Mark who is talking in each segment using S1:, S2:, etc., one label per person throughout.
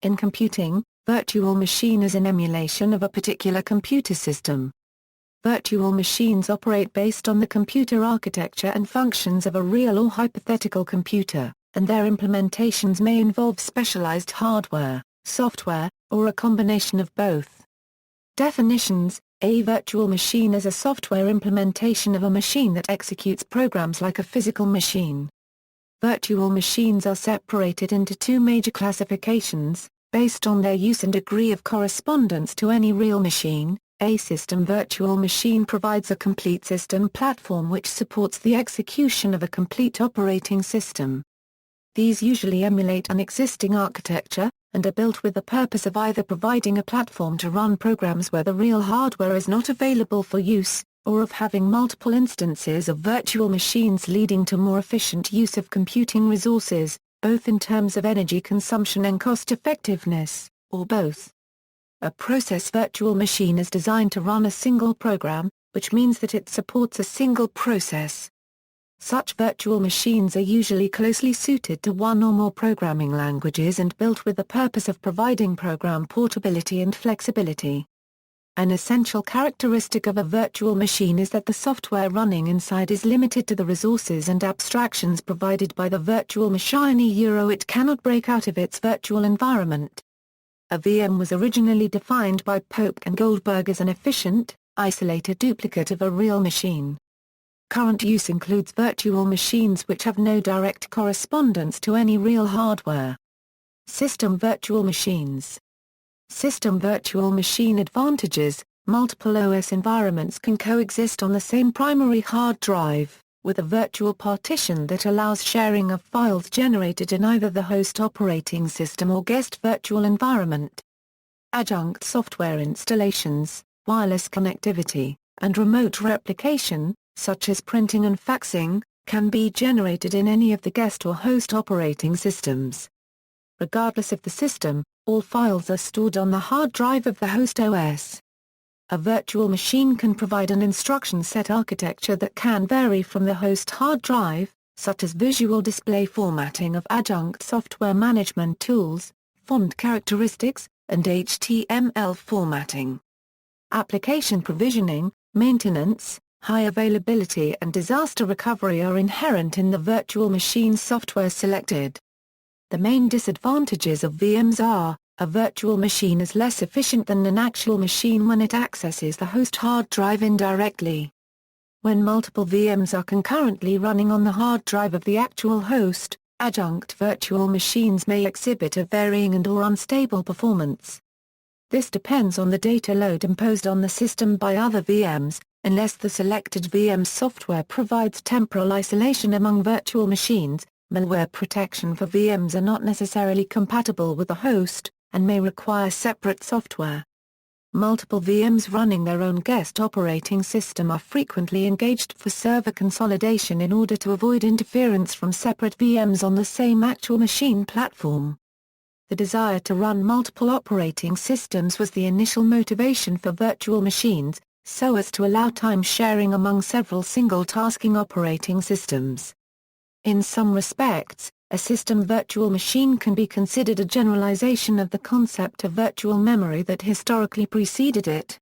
S1: In computing, virtual machine is an emulation of a particular computer system. Virtual machines operate based on the computer architecture and functions of a real or hypothetical computer, and their implementations may involve specialized hardware, software, or a combination of both. Definitions: a virtual machine is a software implementation of a machine that executes programs like a physical machine. Virtual machines are separated into two major classifications, based on their use and degree of correspondence to any real machine. A system virtual machine provides a complete system platform which supports the execution of a complete operating system. These usually emulate an existing architecture, and are built with the purpose of either providing a platform to run programs where the real hardware is not available for use, or of having multiple instances of virtual machines leading to more efficient use of computing resources, both in terms of energy consumption and cost-effectiveness, or both. A process virtual machine is designed to run a single program, which means that it supports a single process. Such virtual machines are usually closely suited to one or more programming languages and built with the purpose of providing program portability and flexibility. An essential characteristic of a virtual machine is that the software running inside is limited to the resources and abstractions provided by the virtual machine. It cannot break out of its virtual environment. A VM was originally defined by Pope and Goldberg as an efficient, isolated duplicate of a real machine. Current use includes virtual machines which have no direct correspondence to any real hardware. System virtual machines. System virtual machine advantages: multiple OS environments can coexist on the same primary hard drive, with a virtual partition that allows sharing of files generated in either the host operating system or guest virtual environment. Adjunct software installations, wireless connectivity, and remote replication, such as printing and faxing, can be generated in any of the guest or host operating systems. Regardless of the system, all files are stored on the hard drive of the host OS. A virtual machine can provide an instruction set architecture that can vary from the host hard drive, such as visual display formatting of adjunct software management tools, font characteristics, and HTML formatting. Application provisioning, maintenance, high availability and disaster recovery are inherent in the virtual machine software selected. The main disadvantages of VMs are: a virtual machine is less efficient than an actual machine when it accesses the host hard drive indirectly. When multiple VMs are concurrently running on the hard drive of the actual host, adjunct virtual machines may exhibit a varying and/or unstable performance. This depends on the data load imposed on the system by other VMs. Unless the selected VM software provides temporal isolation among virtual machines, malware protection for VMs are not necessarily compatible with the host, and may require separate software. Multiple VMs running their own guest operating system are frequently engaged for server consolidation in order to avoid interference from separate VMs on the same actual machine platform. The desire to run multiple operating systems was the initial motivation for virtual machines, so as to allow time sharing among several single-tasking operating systems. In some respects, a system virtual machine can be considered a generalization of the concept of virtual memory that historically preceded it.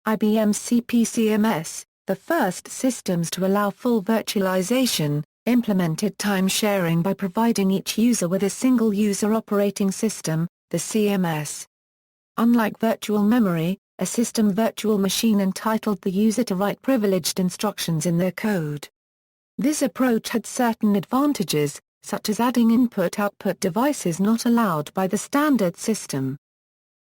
S1: IBM's CP/CMS, the first systems to allow full virtualization, implemented time sharing by providing each user with a single user operating system, the CMS. Unlike virtual memory, a system virtual machine entitled the user to write privileged instructions in their code. This approach had certain advantages, such as adding input-output devices not allowed by the standard system.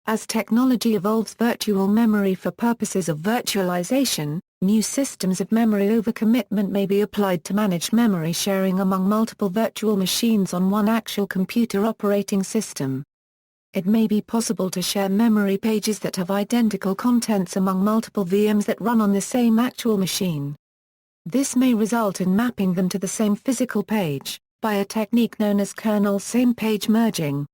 S1: As technology evolves virtual memory for purposes of virtualization, new systems of memory overcommitment may be applied to manage memory sharing among multiple virtual machines on one actual computer operating system. It may be possible to share memory pages that have identical contents among multiple VMs that run on the same actual machine. This may result in mapping them to the same physical page, by a technique known as kernel same-page merging.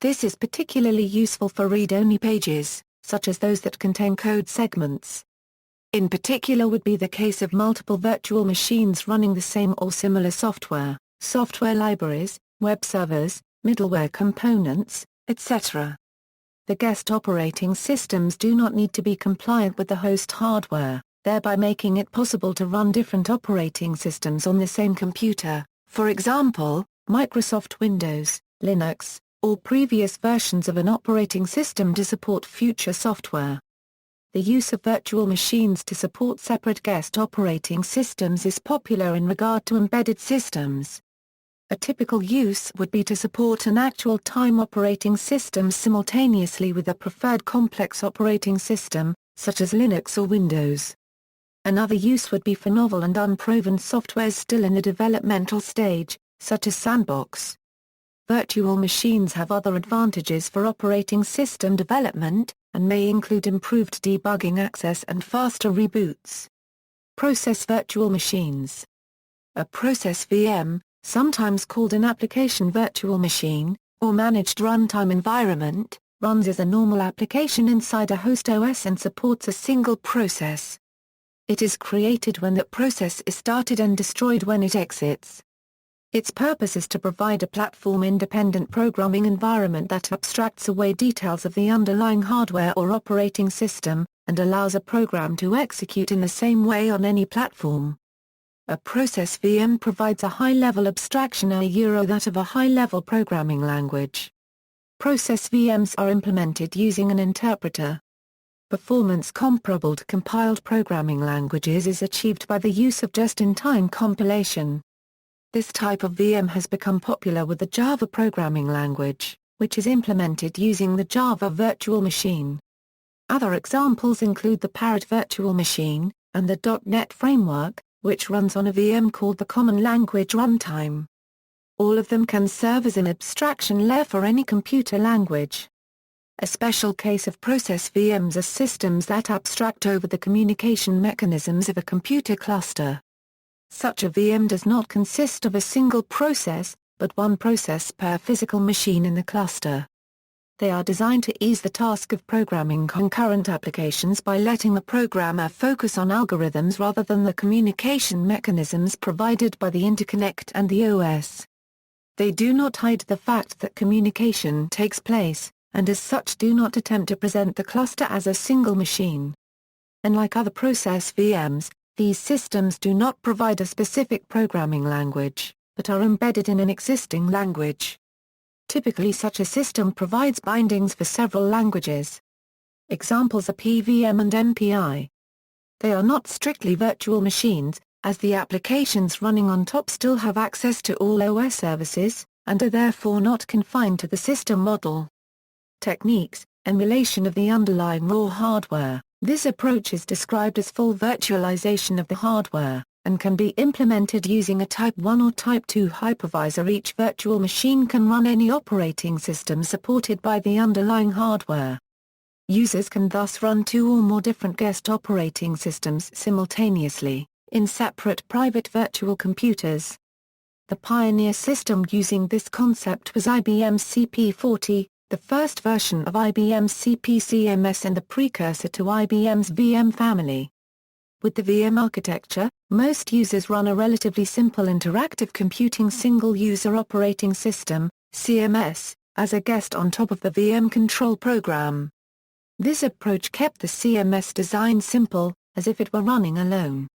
S1: This is particularly useful for read-only pages, such as those that contain code segments. In particular would be the case of multiple virtual machines running the same or similar software, software libraries, web servers, middleware components, etc. The guest operating systems do not need to be compliant with the host hardware, thereby making it possible to run different operating systems on the same computer, for example, Microsoft Windows, Linux, or previous versions of an operating system to support future software. The use of virtual machines to support separate guest operating systems is popular in regard to embedded systems. A typical use would be to support an actual time operating system simultaneously with a preferred complex operating system, such as Linux or Windows. Another use would be for novel and unproven software still in the developmental stage, such as Sandbox. Virtual machines have other advantages for operating system development, and may include improved debugging access and faster reboots. Process virtual machines. A process VM, sometimes called an application virtual machine, or managed runtime environment, runs as a normal application inside a host OS and supports a single process. It is created when that process is started and destroyed when it exits. Its purpose is to provide a platform-independent programming environment that abstracts away details of the underlying hardware or operating system, and allows a program to execute in the same way on any platform. A process VM provides a high-level abstraction that of a high-level programming language. Process VMs are implemented using an interpreter. Performance comparable to compiled programming languages is achieved by the use of just-in-time compilation. This type of VM has become popular with the Java programming language, which is implemented using the Java Virtual Machine. Other examples include the Parrot Virtual Machine, and the .NET Framework, which runs on a VM called the Common Language Runtime. All of them can serve as an abstraction layer for any computer language. A special case of process VMs are systems that abstract over the communication mechanisms of a computer cluster. Such a VM does not consist of a single process, but one process per physical machine in the cluster. They are designed to ease the task of programming concurrent applications by letting the programmer focus on algorithms rather than the communication mechanisms provided by the interconnect and the OS. They do not hide the fact that communication takes place, and as such do not attempt to present the cluster as a single machine. Unlike other process VMs, these systems do not provide a specific programming language, but are embedded in an existing language. Typically such a system provides bindings for several languages. Examples are PVM and MPI. They are not strictly virtual machines, as the applications running on top still have access to all OS services, and are therefore not confined to the system model. Techniques: emulation of the underlying raw hardware. This approach is described as full virtualization of the hardware, and can be implemented using a Type 1 or Type 2 hypervisor. Each virtual machine can run any operating system supported by the underlying hardware. Users can thus run two or more different guest operating systems simultaneously, in separate private virtual computers. The pioneer system using this concept was IBM's CP40, the first version of IBM's CP/CMS and the precursor to IBM's VM family. With the VM architecture, most users run a relatively simple interactive computing single-user operating system, CMS, as a guest on top of the VM control program. This approach kept the CMS design simple, as if it were running alone.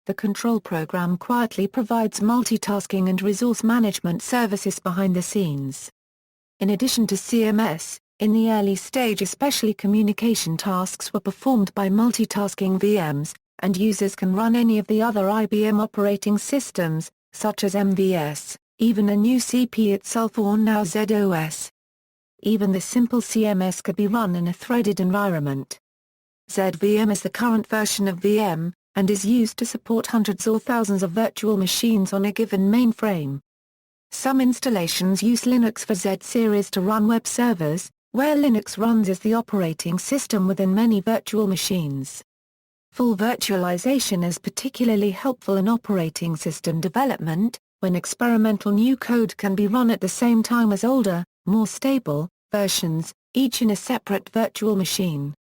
S1: The control program quietly provides multitasking and resource management services behind the scenes. In addition to CMS, in the early stage especially communication tasks were performed by multitasking VMs, and users can run any of the other IBM operating systems, such as MVS, even a new CP itself or now ZOS. Even the simple CMS could be run in a threaded environment. ZVM is the current version of VM, and is used to support hundreds or thousands of virtual machines on a given mainframe. Some installations use Linux for Z-series to run web servers, where Linux runs as the operating system within many virtual machines. Full virtualization is particularly helpful in operating system development, when experimental new code can be run at the same time as older, more stable, versions, each in a separate virtual machine.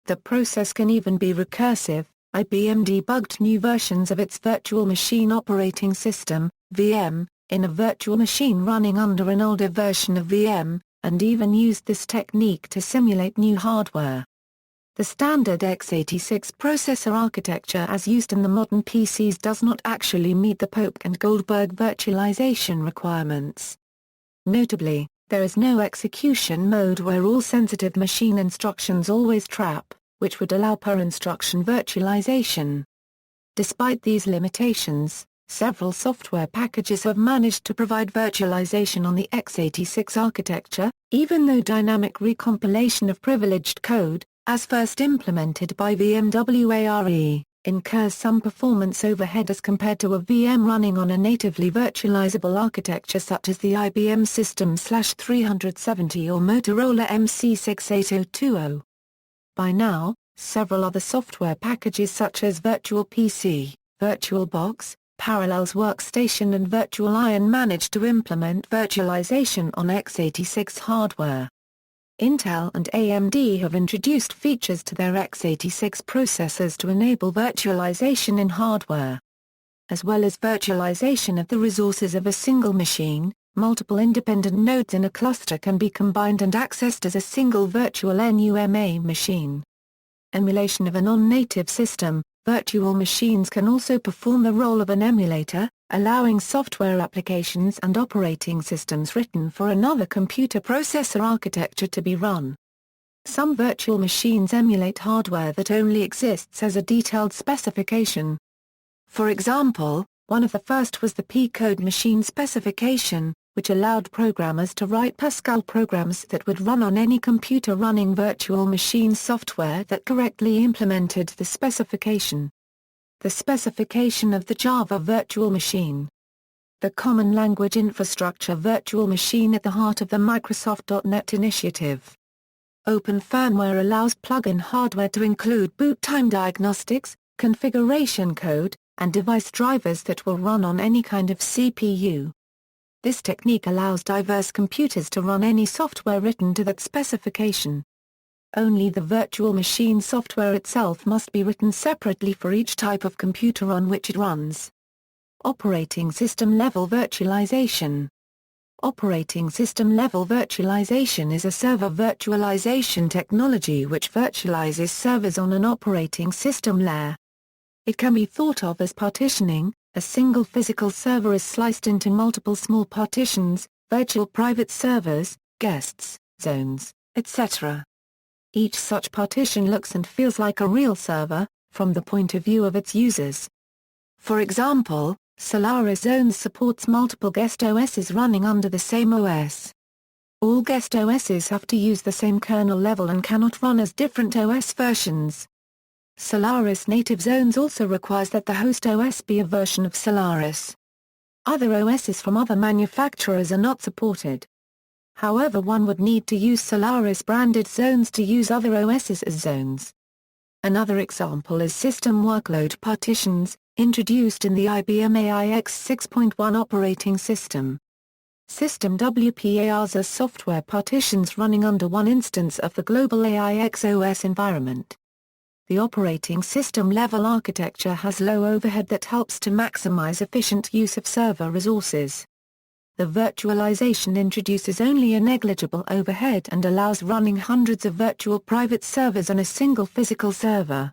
S1: The process can even be recursive. IBM debugged new versions of its virtual machine operating system, VM, in a virtual machine running under an older version of VM, and even used this technique to simulate new hardware. The standard x86 processor architecture as used in the modern PCs does not actually meet the Pope and Goldberg virtualization requirements. Notably, there is no execution mode where all sensitive machine instructions always trap, which would allow per-instruction virtualization. Despite these limitations, several software packages have managed to provide virtualization on the x86 architecture, even though dynamic recompilation of privileged code, as first implemented by VMware, incurs some performance overhead as compared to a VM running on a natively virtualizable architecture such as the IBM System/370 or Motorola MC68020. By now, several other software packages such as Virtual PC, VirtualBox, Parallels Workstation and Virtual Iron manage to implement virtualization on x86 hardware. Intel and AMD have introduced features to their x86 processors to enable virtualization in hardware. As well as virtualization of the resources of a single machine, multiple independent nodes in a cluster can be combined and accessed as a single virtual NUMA machine. Emulation of a non-native system, virtual machines can also perform the role of an emulator, allowing software applications and operating systems written for another computer processor architecture to be run. Some virtual machines emulate hardware that only exists as a detailed specification. For example, one of the first was the P-code machine specification, which allowed programmers to write Pascal programs that would run on any computer running virtual machine software that correctly implemented the specification. The specification of the Java virtual machine. The Common Language Infrastructure virtual machine at the heart of the Microsoft.NET initiative. Open firmware allows plug-in hardware to include boot time diagnostics, configuration code, and device drivers that will run on any kind of CPU. This technique allows diverse computers to run any software written to that specification. Only the virtual machine software itself must be written separately for each type of computer on which it runs. Operating system level virtualization. Operating system level virtualization is a server virtualization technology which virtualizes servers on an operating system layer. It can be thought of as partitioning. A single physical server is sliced into multiple small partitions, virtual private servers, guests, zones, etc. Each such partition looks and feels like a real server, from the point of view of its users. For example, Solaris Zones supports multiple guest OSs running under the same OS. All guest OSs have to use the same kernel level and cannot run as different OS versions. Solaris Native Zones also requires that the host OS be a version of Solaris. Other OSs from other manufacturers are not supported. However, one would need to use Solaris-branded zones to use other OSs as zones. Another example is system workload partitions, introduced in the IBM AIX 6.1 operating system. System WPARs are software partitions running under one instance of the global AIX OS environment. The operating system level architecture has low overhead that helps to maximize efficient use of server resources. The virtualization introduces only a negligible overhead and allows running hundreds of virtual private servers on a single physical server.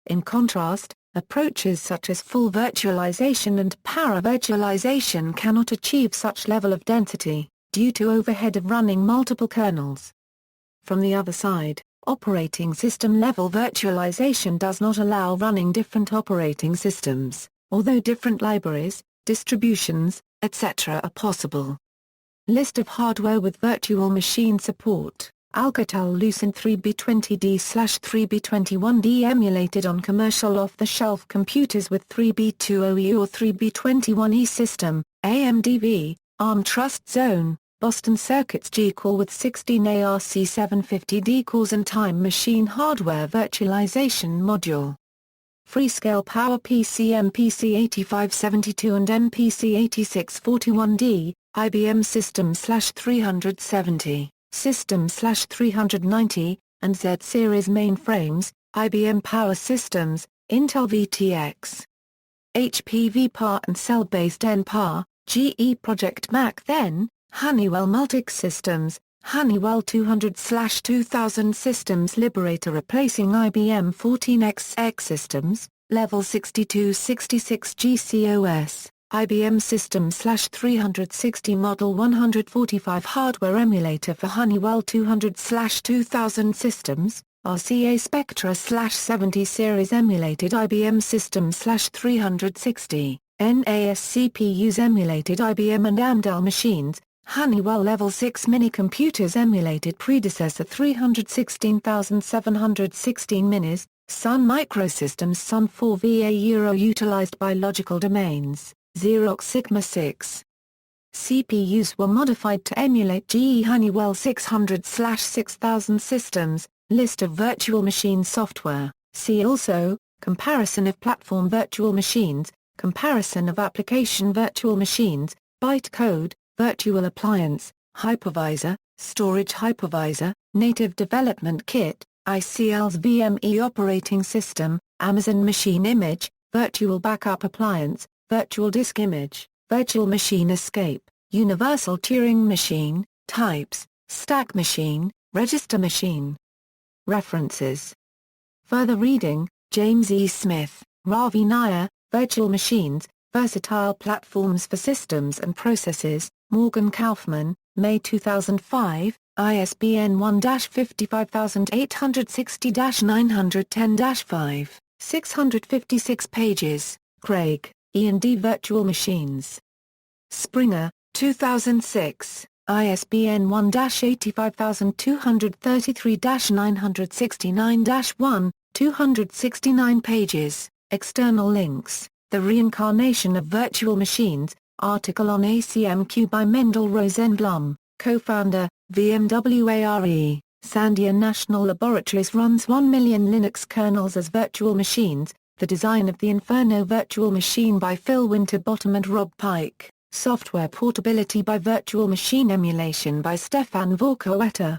S1: In contrast, approaches such as full virtualization and para-virtualization cannot achieve such level of density, due to overhead of running multiple kernels. From the other side, operating system level virtualization does not allow running different operating systems, although different libraries, distributions, etc. are possible. List of hardware with virtual machine support. Alcatel-Lucent 3B20D/3B21D emulated on commercial off-the-shelf computers with 3B20E or 3B21E system, AMDV, ARM Trust Zone, Boston Circuits G-Core with 16 ARC750D cores and Time Machine hardware virtualization module. Freescale Power PC MPC8572 and MPC8641D, IBM System/370, System/390, and Z-Series mainframes, IBM Power Systems, Intel VTX. HP VPAR and cell-based NPAR, GE Project Mac then, Honeywell Multix Systems, Honeywell 200/2000 Systems Liberator replacing IBM 14XX systems, Level 6266 GCOS, IBM System/360 Model 145 Hardware Emulator for Honeywell 200/2000 Systems, RCA Spectra/70 Series Emulated IBM System/360, NAS CPUs Emulated IBM and Amdahl machines, Honeywell Level 6 mini-computers emulated predecessor 316716 minis, Sun Microsystems Sun 4 VA Euro utilized by logical domains, Xerox Sigma 6. CPUs were modified to emulate GE Honeywell 600/6000 systems, list of virtual machine software, see also, comparison of platform virtual machines, comparison of application virtual machines, bytecode, virtual appliance, hypervisor, storage hypervisor, native development kit, ICL's VME operating system, Amazon Machine Image, virtual backup appliance, virtual disk image, virtual machine escape, universal Turing machine, types, stack machine, register machine. References. Further reading, James E. Smith, Ravi Nair, Virtual Machines, Versatile Platforms for Systems and Processes, Morgan Kaufman, May 2005, ISBN 1-55860-910-5, 656 pages, Craig, Ian D. Virtual Machines. Springer, 2006, ISBN 1-85233-969-1, 269 pages, external links, The Reincarnation of Virtual Machines, article on ACMQ by Mendel Rosenblum, co-founder, VMware, Sandia National Laboratories runs 1 million Linux kernels as virtual machines, the design of the Inferno virtual machine by Phil Winterbottom and Rob Pike, software portability by virtual machine emulation by Stefan Vorkoetter.